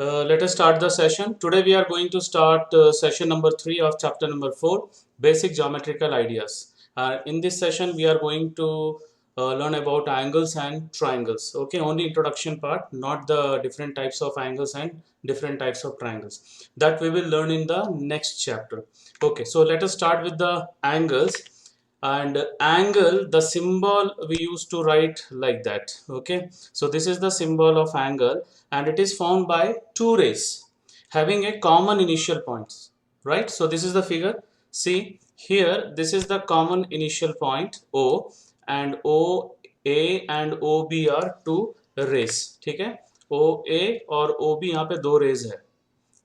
Let us start the session. Today we are going to start session number 3 of chapter number 4, basic geometrical ideas. In this session we are going to learn about angles and triangles. Okay, only introduction part, not the different types of angles and different types of triangles. That we will learn in the next chapter. Okay, so let us start with the angles. And angle, the symbol we used to write like that. Okay, so this is the symbol of angle, and it is formed by two rays having a common initial points, right? So this is the figure. See here, this is the common initial point O, and OA and OB are two rays. ठीक है, OA और OB यहाँ पे दो rays है,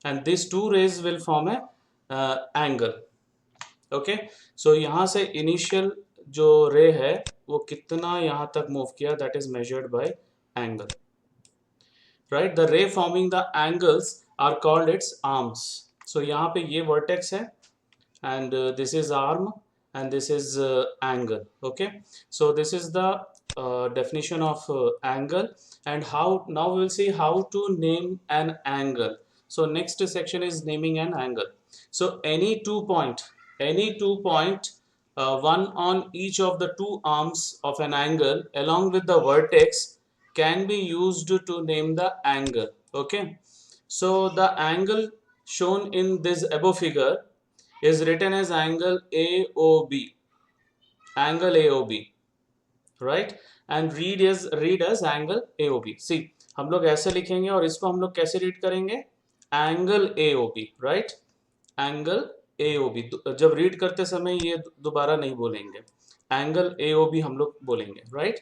and these two rays will form a angle. Okay, so यहाँ से initial जो रे है वो कितना यहाँ तक मूव किया, that is measured by angle, right? The ray forming the angles are called its arms. So यहाँ पे ये वर्टेक्स है, and this is arm, and this is angle. Okay, so this is the definition of angle. And how, now we will see how to name an angle. So next section is naming an angle. So any two point, one on each of the two arms of an angle along with the vertex can be used to name the angle. Okay, so the angle shown in this above figure is written as angle AOB, angle AOB, right? And read as angle AOB. See, हम लोग ऐसे लिखेंगे और इसको हम लोग कैसे read करेंगे? Angle AOB, right? Angle AOB. जब रीड करते समय ये दोबारा नहीं बोलेंगे, एंगल AOB हम लोग बोलेंगे, right?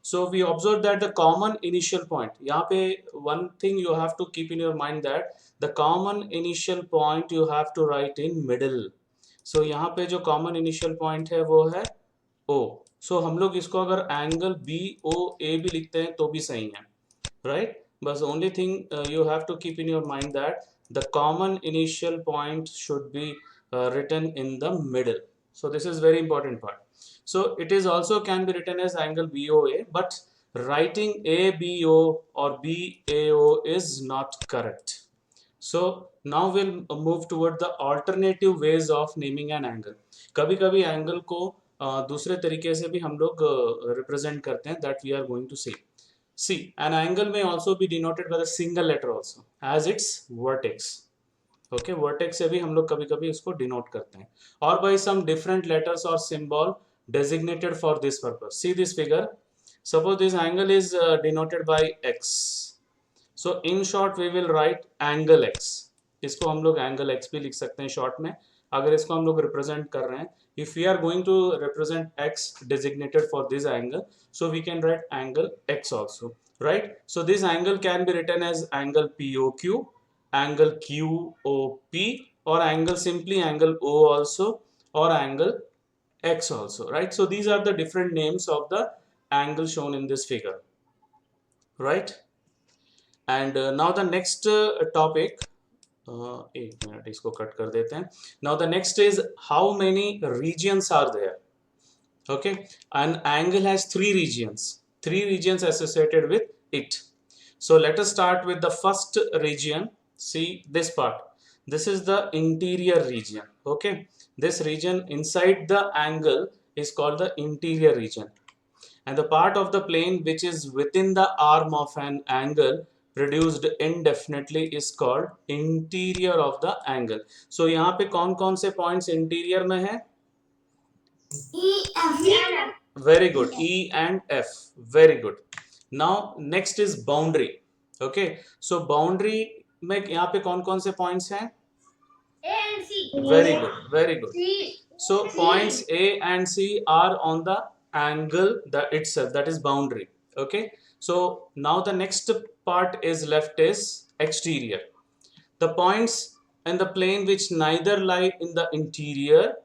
So we observe that the common initial point, यहाँ पे one thing you have to keep in your mind that the common initial point you have to write in middle. So यहाँ पे जो common initial point है वो है O. So हम लोग इसको अगर एंगल BOA भी लिखते हैं तो भी सही है, right? But the only thing you have to keep in your mind that the common initial point should be written in the middle. So this is very important part. So it is also can be written as angle BOA, but writing ABO or BAO is not correct. So now we'll move toward the alternative ways of naming an angle. कभी कभी angle को दूसरे तरीके से भी हम लोग represent करते हैं, that we are going to see. See, an angle may also be denoted by the single letter also as its vertex. Okay, vertex से भी हम लोग कभी कभी उसको डिनोट करते हैं, और बाय सम डिफरेंट लेटर्स और symbol designated for this purpose. See this figure. Suppose this angle is denoted by x. So in short we will write angle x. इसको हम लोग angle x भी लिख सकते हैं शॉर्ट में, अगर इसको हम लोग रिप्रेजेंट कर रहे हैं. If we are going to represent x designated for this angle, so we can write angle x also, right? So this angle can be written as angle POQ, angle QOP, or angle simply angle O also, or angle X also, right? So these are the different names of the angle shown in this figure, right? And now the next topic, एक minute इसको cut कर देते हैं. Now the next is how many regions are there. Okay, an angle has three regions associated with it. So let us start with the first region. See this part, this is the interior region. Okay, this region inside the angle is called the interior region, and the part of the plane which is within the arm of an angle produced indefinitely is called interior of the angle. So यहाँ पे कौन कौन से points interior में है? Very good, E and F. Very good. Now next is boundary. Okay, so boundary में यहाँ पे कौन कौन से points हैं? A and C. Very good, very good. So points A and C are on the angle that itself, that is boundary. Okay, so now the next part is left is exterior. The points in the plane which neither lie in the interior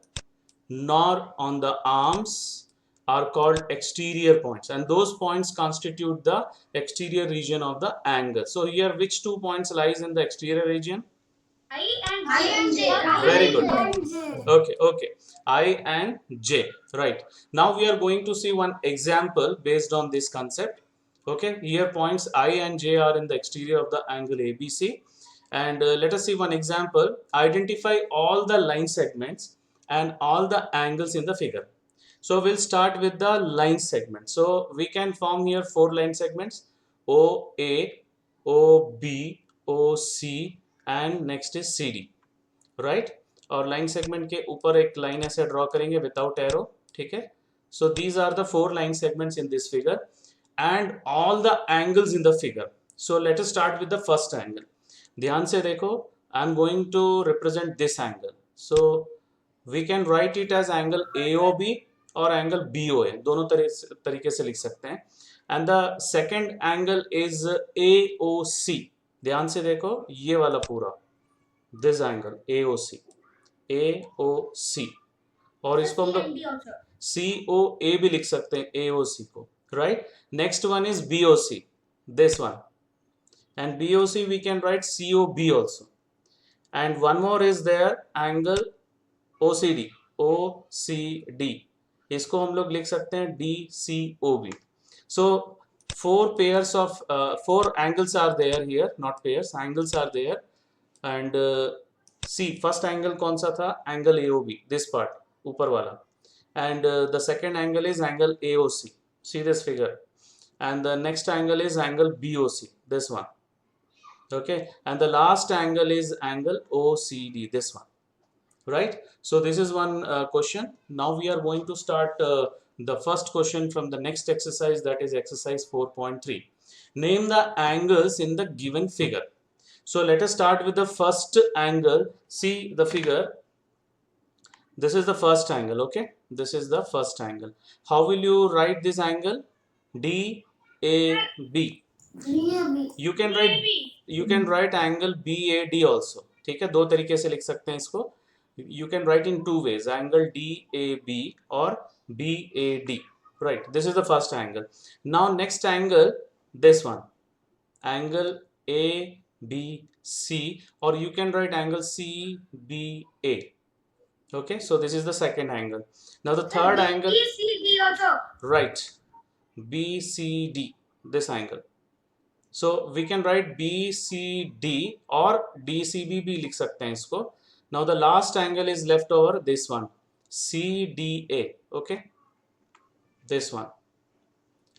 nor on the arms are called exterior points, and those points constitute the exterior region of the angle. So here which two points lies in the exterior region? I and J. Very good. Okay, okay. I and J. Right. Now we are going to see one example based on this concept. Okay, here points I and J are in the exterior of the angle ABC. And let us see one example. Identify all the line segments and all the angles in the figure. So we'll start with the line segment. So we can form here four line segments: OA, OB, OC, and next is CD, right? और line segment के ऊपर एक line ऐसे draw करेंगे without arrow, ठीक है? So these are the four line segments in this figure and all the angles in the figure. So let us start with the first angle. ध्यान से देखो, I am going to represent this angle. So we can write it as angle AOB और angle BOA, दोनों तरीके से लिख सकते हैं. And the second angle is AOC. ध्यान से देखो, ये वाला पूरा दिस एंगल AOC, और इसको हम लोग COA भी लिख सकते हैं, AOC को, right? Next one is BOC, this one, and BOC we can write COB also. And one more is there, angle OCD, इसको हम लोग लिख सकते हैं DCOB. So four angles are there here, not pairs, angles are there. And see, first angle कौन सा था? Angle AOB, this part, ऊपर वाला. And the second angle is angle AOC. See this figure. And the next angle is angle BOC, this one. Okay, and the last angle is angle OCD, this one, right? So this is one question. Now we are going to start the first question from the next exercise, that is exercise 4.3. Name the angles in the given figure. So let us start with the first angle. See the figure. This is the first angle, okay? This is the first angle. How will you write this angle? DAB. You can write angle BAD also. ठीक है, दो तरीके से लिख सकते हैं इसको. You can write in two ways, angle DAB or BAD, right? This is the first angle. Now next angle, this one, angle ABC, or you can write angle CBA. Okay, so this is the second angle. Now the third angle, BCD also, right? BCD, this angle. So we can write BCD or DCB भी लिख सकते हैं इसको. Now the last angle is left over, this one, CDA. Okay, this one,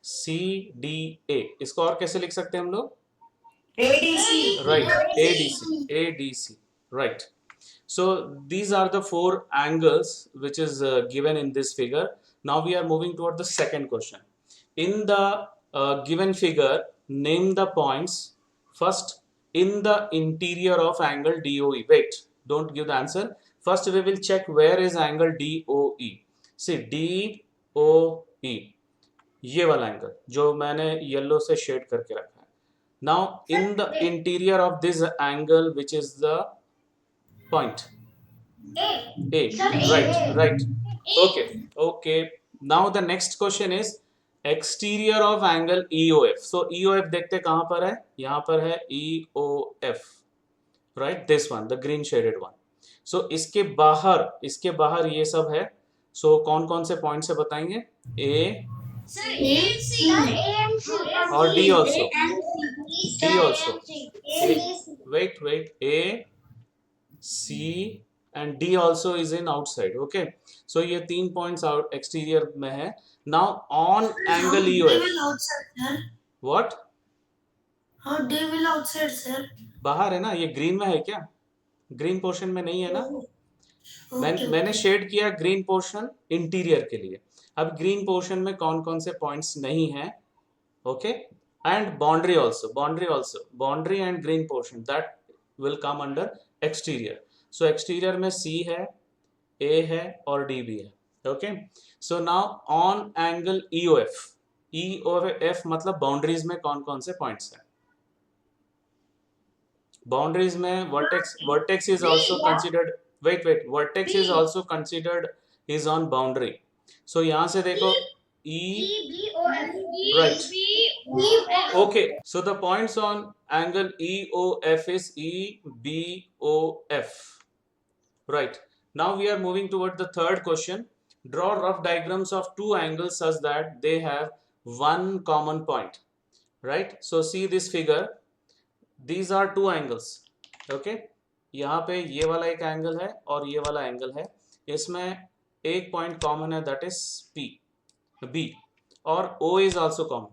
CDA. इसको और कैसे लिख सकते हैं हम लोग? ADC, right? ADC, right? So these are the four angles which is given in this figure. Now we are moving toward the second question. In the given figure, name the points first in the interior of angle DOE. Wait, don't give the answer. First we will check where is angle DOE. See, DOE, ये वाला angle जो मैंने yellow से shade करके रखा है. Now in the interior of this angle, which is the point A, right. Okay. Now the next question is exterior of angle EOF. So EOF देखते कहां पर है? यहां पर है EOF, right? This one, the green shaded one. So इसके बाहर ये सब है. So कौन कौन से पॉइंट से बताएंगे? A और D also. Wait, A, C and D also is in outside. Okay, so ये तीन points out exterior में है. Now on angle EOF. What? How D will outside, sir? बाहर है ना, ये green में है क्या? Green portion में नहीं है ना? मैंने शेड किया ग्रीन पोर्शन इंटीरियर के लिए. अब ग्रीन पोर्शन में कौन कौन से पॉइंट्स नहीं है? Okay, and boundary boundary and green portion that will come under exterior. So exterior में C है, A है और D भी है. Okay, so now on angle EOF मतलब बाउंड्रीज में कौन कौन से पॉइंट्स हैं? बाउंड्रीज में vertex is also considered. Wait, vertex is also considered is on boundary. So यहां से देखो right. Okay, so the points on angle EOF is EBOF, right? Now we are moving toward the third question. Draw rough diagrams of two angles such that they have one common point. right? So see this figure, these are two angles, okay? यहाँ पे ये वाला एक angle है और ये वाला angle है, इसमें एक पॉइंट कॉमन है, दैट इज P B, और O is also common,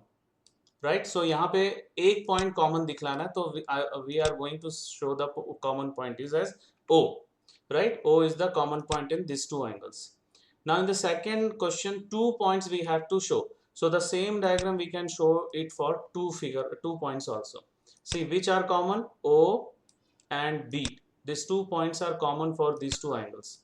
right? So यहाँ पे एक पॉइंट कॉमन दिखलाना है, तो we are going to show the common point is as O, right? O is the common point in these two angles. Now in the second question, 2 points we have to show. So the same diagram we can show it for two points also. See which are common, O and B. These 2 points are common for these two angles.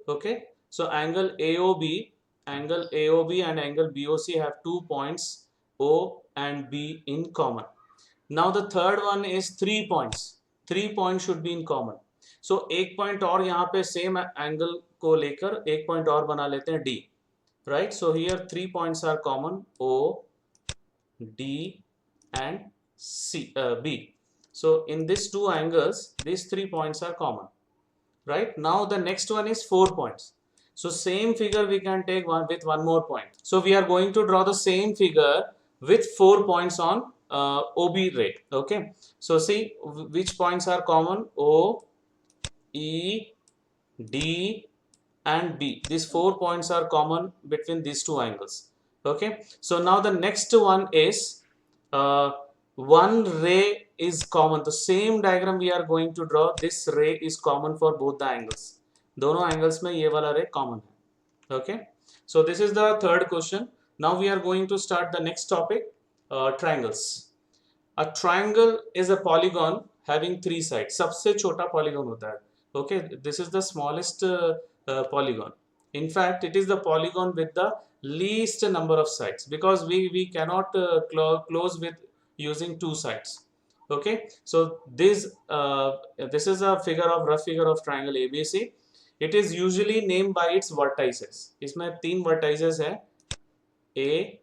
Okay, so angle AOB and angle BOC have 2 points O and B in common. Now the third one is 3 points. 3 points should be in common. So एक point और यहाँ पे same angle को लेकर एक point और बना लेते हैं D, right? So here 3 points are common, O, D and B. So in these two angles, these 3 points are common. Right, now the next one is 4 points. So same figure we can take one with one more point. So we are going to draw the same figure with 4 points on OB ray. Okay, so see which points are common, O, E, D and B. These 4 points are common between these two angles. Okay, so now the next one is one ray is common. The same diagram we are going to draw, this ray is common for both the angles. दोनों angles में ये वाला ray common है. Okay, so this is the third question. Now we are going to start the next topic, triangles. A triangle is a polygon having 3 sides. सबसे छोटा polygon होता है. Okay, this is the smallest polygon. In fact, it is the polygon with the least number of sides, because we cannot close with using 2 sides. Okay, so this is a rough figure of triangle ABC. It is usually named by its vertices. इसमें 3 vertices है, A,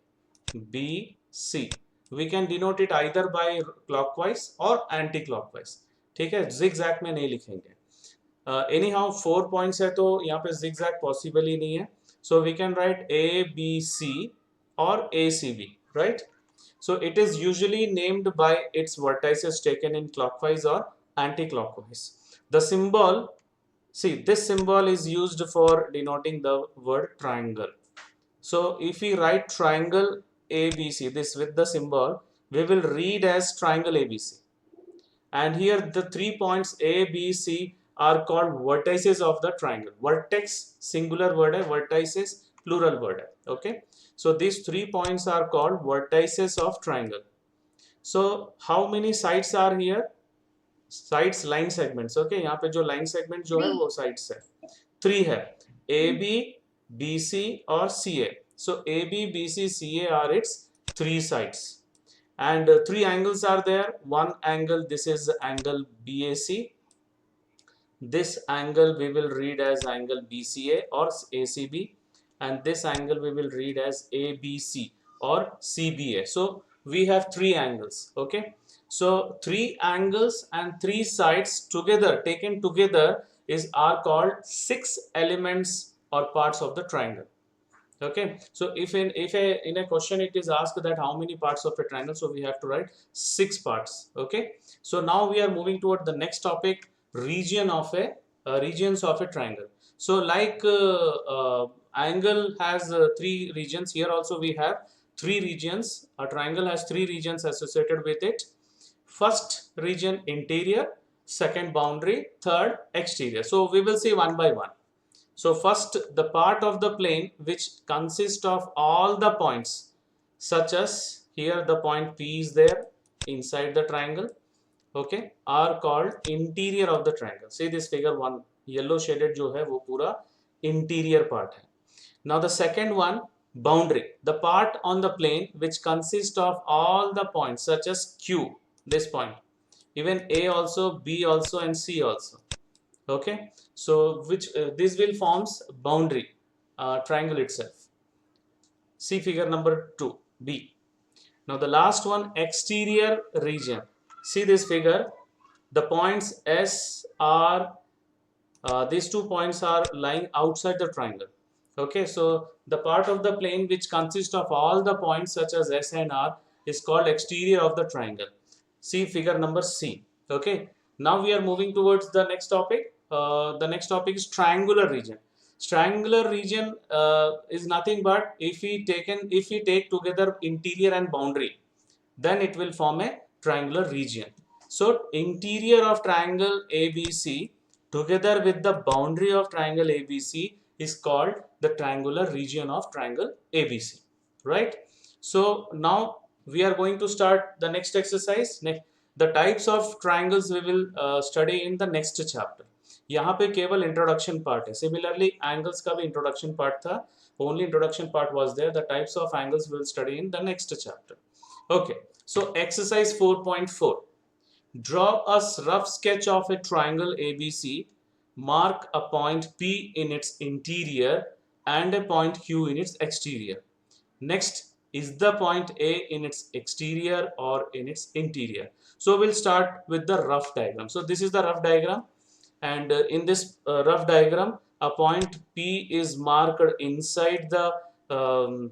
B, C. We can denote it either by clockwise or anti-clockwise. ठीक है, zigzag में नहीं लिखेंगे. Anyhow 4 points है तो यहाँ पे zigzag possible ही नहीं है. So we can write A, B, C or ACB, right? So it is usually named by its vertices taken in clockwise or anti-clockwise. The symbol, see this symbol is used for denoting the word triangle. So if we write triangle ABC, this with the symbol, we will read as triangle ABC. And here the 3 points A, B, C are called vertices of the triangle. Vertex singular word hai, vertices plural word hai. Okay, so these 3 points are called vertices of triangle. So how many sides are here? Sides, line segments. Okay, यहाँ पे जो line segment जो है वो sides है, 3 है, AB, BC और CA. So AB, BC, CA are its 3 sides. And 3 angles are there. One angle, this is angle BAC. This angle we will read as angle BCA or ACB, and this angle we will read as ABC or CBA. So we have 3 angles. Okay, so 3 angles and 3 sides together, taken together, are called 6 elements or parts of the triangle. Okay, so if in a question it is asked that how many parts of a triangle, so we have to write 6 parts. Okay, so now we are moving toward the next topic, regions of a triangle. So like angle has 3 regions, here also we have 3 regions. A triangle has 3 regions associated with it. First region interior, second boundary, third exterior. So we will see one by one. So first, the part of the plane which consists of all the points, such as here the point P is there inside the triangle, okay, are called interior of the triangle. See this figure 1, yellow shaded जो है वो पूरा interior part है. Now the second one, boundary, the part on the plane which consists of all the points such as Q, this point, even A also, B also and C also. Okay, so which this will forms boundary triangle itself. See figure number 2, B. Now the last one, exterior region. See this figure, the points S are these 2 points are lying outside the triangle. Okay, so the part of the plane which consists of all the points such as S and R is called exterior of the triangle. See figure number C. Okay, now we are moving towards the next topic. The next topic is triangular region. Triangular region is nothing but if we take together interior and boundary, then it will form a triangular region. So interior of triangle ABC together with the boundary of triangle ABC is called the triangular region of triangle ABC, right? So now we are going to start the next exercise. The types of triangles we will study in the next chapter. यहाँ पे केवल introduction part है. Similarly angles का भी introduction part था. Only introduction part was there. The types of angles will study in the next chapter. Okay, so exercise 4.4. Draw a rough sketch of a triangle ABC. Mark a point P in its interior and a point Q in its exterior. Next, is the point A in its exterior or in its interior? So we'll start with the rough diagram. So this is the rough diagram, and in this rough diagram, a point P is marked inside the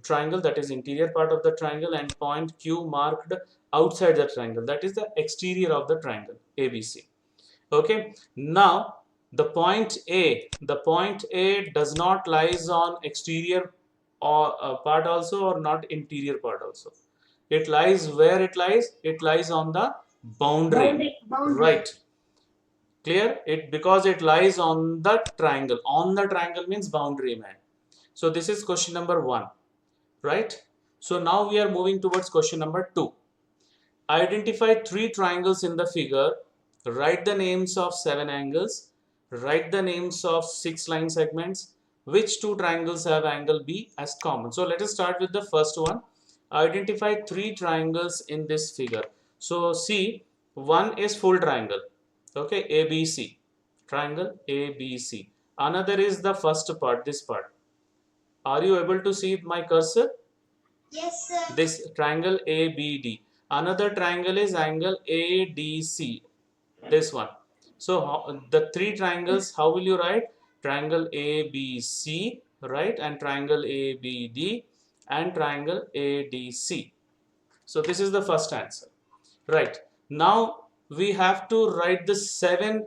triangle, that is interior part of the triangle, and point Q marked outside the triangle, that is the exterior of the triangle ABC. Okay, now the point A does not lies on exterior or part also, or not interior part also. It lies where it lies? It lies on the boundary. Right. Clear? It because it lies on the triangle. On the triangle means boundary, man. So this is question number 1, right? So now we are moving towards question number 2. Identify 3 triangles in the figure. Write the names of 7 angles. Write the names of 6 line segments. Which 2 triangles have angle B as common? So let us start with the first one. Identify 3 triangles in this figure. So see, one is full triangle. Okay, ABC. Triangle ABC. Another is the first part, this part. Are you able to see my cursor? Yes, sir. This triangle ABD. Another triangle is angle ADC. This one. So the 3 triangles, how will you write? Triangle ABC, right? And triangle ABD and triangle ADC. So this is the first answer, right? Now we have to write the 7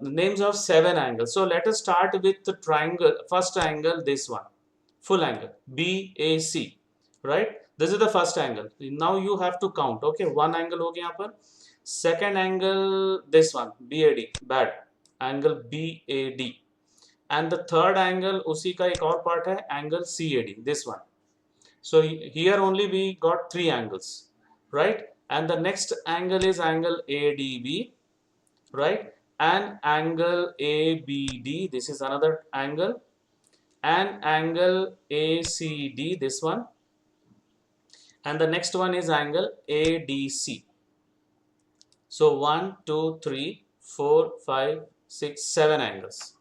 names of 7 angles. So let us start with the triangle, first angle, this one, full angle BAC, right? This is the first angle. Now you have to count. Okay, one angle हो गया यहाँ पर. Second angle, this one BAD, bad angle BAD, and the third angle उसी का एक और part है angle CAD, this one. So here only we got 3 angles, right? And the next angle is angle ADB, right? And angle ABD, this is another angle, and angle ACD, this one, and the next one is angle ADC. So 1, 2, 3, 4, 5, 6, 7 angles.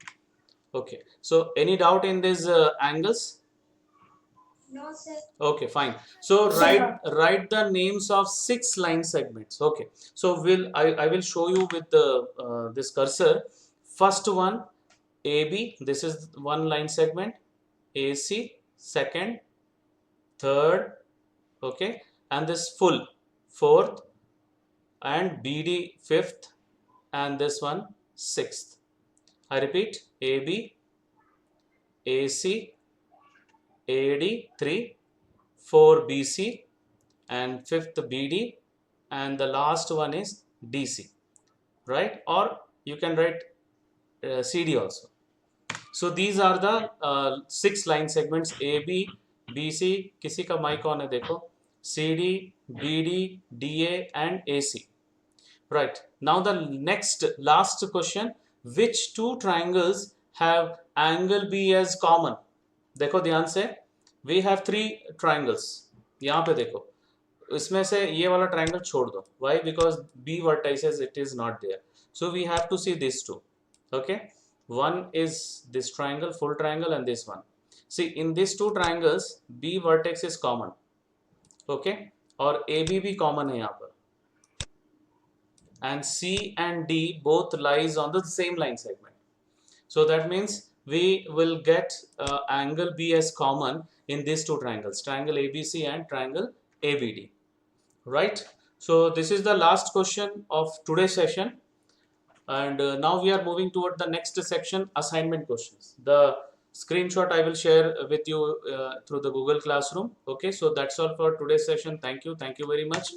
Okay, so any doubt in these angles? No, sir. Okay, fine. So write the names of 6 line segments. Okay, so I will show you with the this cursor. First one AB, this is one line segment. AC second, third, okay, and this full fourth, and BD fifth, and this one sixth. I repeat, AB, AC, AD 3, 4 BC, and fifth BD, and the last one is DC, right? Or you can write CD also. So these are the 6 line segments AB, BC. किसी का mic on है देखो. CD, BD, DA, and AC. Right. Now the next last question. Which 2 triangles have angle B as common? देखो ध्यान से. We have 3 triangles. यहाँ पे देखो. इसमें से ये वाला triangle छोड़ दो. Why? Because B vertices it is not there. So we have to see these 2. Okay. One is this triangle, full triangle, and this one. See, in these 2 triangles, B vertex is common. Okay. और AB भी common है यहाँ पर. And C and D both lies on the same line segment. So that means we will get angle B as common in these two triangles, triangle ABC and triangle ABD, right? So this is the last question of today's session, and now we are moving toward the next section, assignment questions. The screenshot I will share with you through the Google Classroom. Okay, so that's all for today's session. Thank you very much.